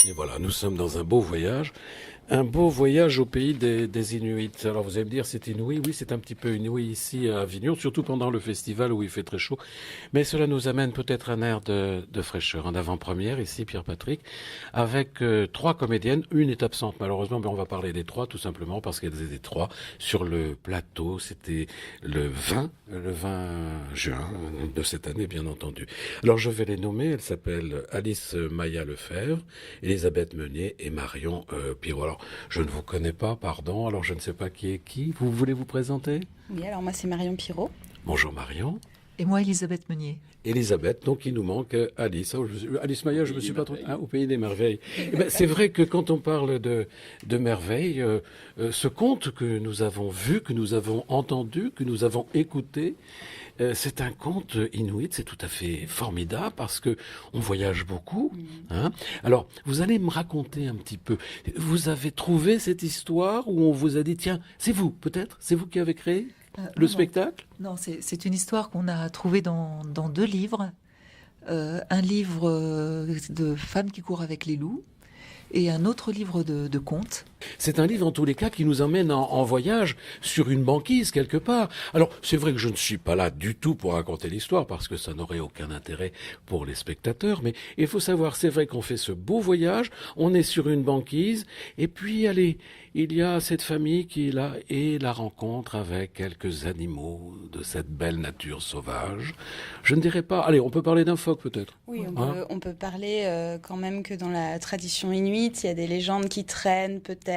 Et voilà, nous sommes dans un beau voyage au pays des Inuits. Alors vous allez me dire, c'est inouï, oui, c'est un petit peu inouï ici à Avignon, surtout pendant le festival où il fait très chaud. Mais cela nous amène peut-être un air de fraîcheur. En avant-première, ici, Pierre-Patrick, avec trois comédiennes. Une est absente malheureusement, mais on va parler des trois tout simplement parce qu'elles étaient trois sur le plateau. C'était le 20 juin de cette année, bien entendu. Alors je vais les nommer. Elles s'appellent Alice Maya Lefebvre, Elisabeth Meunier et Marion Pirot. Alors, je ne vous connais pas, pardon, alors je ne sais pas qui est qui. Vous voulez vous présenter? Oui, alors moi c'est Marion Pirot. Bonjour Marion. Et moi, Elisabeth Meunier. Elisabeth, donc il nous manque Alice. Alice Maya, je me suis pas trop... au pays des merveilles. Eh ben, c'est vrai que quand on parle de merveilles, ce conte que nous avons vu, que nous avons entendu, que nous avons écouté, c'est un conte inuit, c'est tout à fait formidable parce que on voyage beaucoup. Hein. Alors, vous allez me raconter un petit peu. Vous avez trouvé cette histoire où on vous a dit, tiens, c'est vous peut-être, c'est vous qui avez créé le spectacle? Non, c'est une histoire qu'on a trouvée dans deux livres. Un livre de femmes qui courent avec les loups et un autre livre de contes. C'est un livre, en tous les cas, qui nous emmène en voyage sur une banquise, quelque part. Alors, c'est vrai que je ne suis pas là du tout pour raconter l'histoire, parce que ça n'aurait aucun intérêt pour les spectateurs, mais il faut savoir, c'est vrai qu'on fait ce beau voyage, on est sur une banquise, et puis, allez, il y a cette famille qui est là, et la rencontre avec quelques animaux de cette belle nature sauvage. Je ne dirais pas... Allez, on peut parler d'un phoque, peut-être. Oui, on peut parler quand même que dans la tradition inuite, il y a des légendes qui traînent peut-être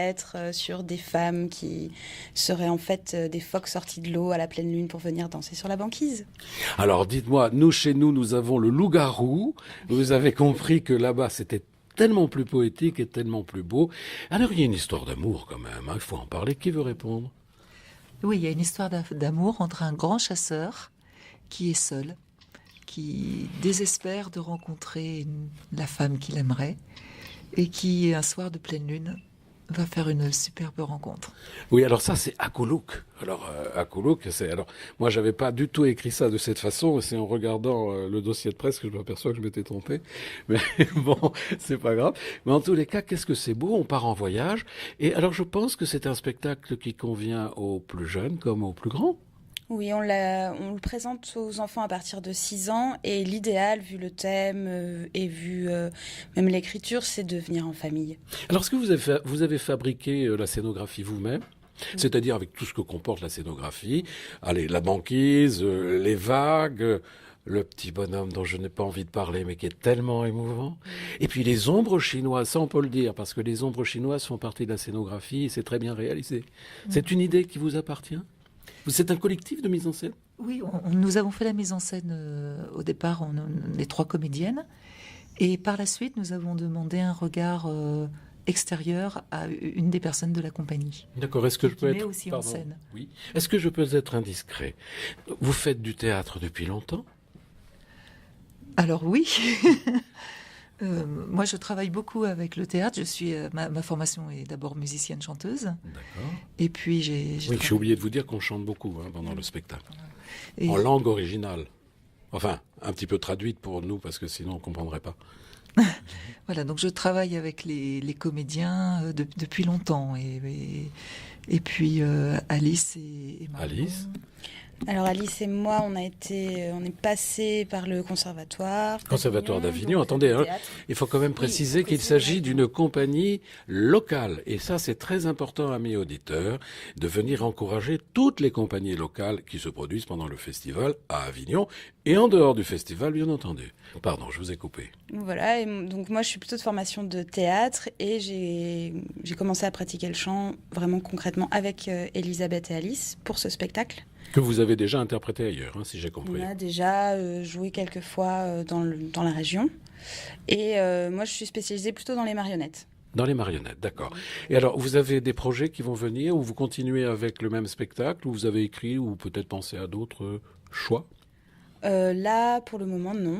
sur des femmes qui seraient en fait des phoques sortis de l'eau à la pleine lune pour venir danser sur la banquise. Alors dites-moi, chez nous, nous avons le loup-garou. Vous avez compris que là-bas, c'était tellement plus poétique et tellement plus beau. Alors il y a une histoire d'amour quand même, hein, il faut en parler. Qui veut répondre? Oui, il y a une histoire d'amour entre un grand chasseur qui est seul, qui désespère de rencontrer la femme qu'il aimerait et qui, un soir de pleine lune, va faire une superbe rencontre. Oui, alors ça, c'est Akuluk. Alors, Akuluk, c'est... Alors, moi, j'avais pas du tout écrit ça de cette façon. C'est en regardant le dossier de presse que je m'aperçois que je m'étais trompé. Mais bon, c'est pas grave. Mais en tous les cas, qu'est-ce que c'est beau. On part en voyage. Et alors, je pense que c'est un spectacle qui convient aux plus jeunes comme aux plus grands. Oui, on le présente aux enfants à partir de 6 ans et l'idéal, vu le thème et vu même l'écriture, c'est de venir en famille. Alors, est-ce que vous avez fabriqué la scénographie vous-même? C'est-à-dire avec tout ce que comporte la scénographie. Allez, la banquise, les vagues, le petit bonhomme dont je n'ai pas envie de parler, mais qui est tellement émouvant. Et puis les ombres chinoises, ça on peut le dire, parce que les ombres chinoises font partie de la scénographie et c'est très bien réalisé. C'est une idée qui vous appartient? C'est un collectif de mise en scène? Oui, nous avons fait la mise en scène au départ, les trois comédiennes. Et par la suite, nous avons demandé un regard extérieur à une des personnes de la compagnie. D'accord, est-ce que je peux être... aussi en scène. Oui. Est-ce que je peux être indiscret? Vous faites du théâtre depuis longtemps? Alors oui. Moi, je travaille beaucoup avec le théâtre. Ma formation est d'abord musicienne-chanteuse. D'accord. Et puis Oui, j'ai oublié de vous dire qu'on chante beaucoup pendant le spectacle. Et... En langue originale. Enfin, un petit peu traduite pour nous, parce que sinon on ne comprendrait pas. Voilà, donc je travaille avec les comédiens depuis longtemps. Et puis Alice et Marion. Alice? Alors Alice et moi, on est passé par le conservatoire. Conservatoire d'Avignon. Attendez, hein, il faut quand même préciser qu'il s'agit d'une compagnie locale. Et ça, c'est très important, amis auditeurs, de venir encourager toutes les compagnies locales qui se produisent pendant le festival à Avignon et en dehors du festival, bien entendu. Pardon, je vous ai coupé. Voilà, et donc moi, je suis plutôt de formation de théâtre et j'ai commencé à pratiquer le chant vraiment concrètement avec Elisabeth et Alice pour ce spectacle. Que vous avez déjà interprété ailleurs, hein, si j'ai compris. On a déjà joué quelques fois dans la région. Et moi, je suis spécialisée plutôt dans les marionnettes. Dans les marionnettes, d'accord. Et alors, vous avez des projets qui vont venir, ou vous continuez avec le même spectacle, ou vous avez écrit, ou peut-être pensé à d'autres choix? Là, pour le moment, non.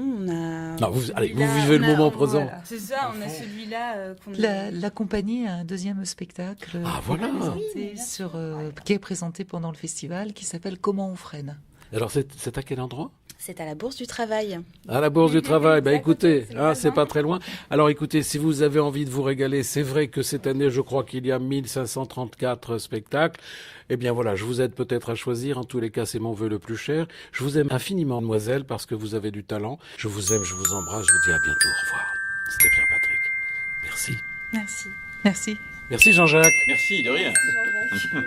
Non, vous vivez le moment présent. Voilà. C'est ça, on a celui-là La compagnie a un deuxième spectacle qui est présenté pendant le festival, qui s'appelle Comment on freine. Alors, c'est à quel endroit? C'est à la Bourse du Travail. À la Bourse du Travail, C'est à côté, écoutez, c'est le c'est voisin. pas très loin. Alors écoutez, si vous avez envie de vous régaler, c'est vrai que cette année, je crois qu'il y a 1534 spectacles. Eh bien voilà, je vous aide peut-être à choisir. En tous les cas, c'est mon vœu le plus cher. Je vous aime infiniment, mademoiselle, parce que vous avez du talent. Je vous aime, je vous embrasse, je vous dis à bientôt. Au revoir. C'était Pierre Patrick. Merci. Merci. Merci. Merci Jean-Jacques. Merci, de rien. Jean-Jacques.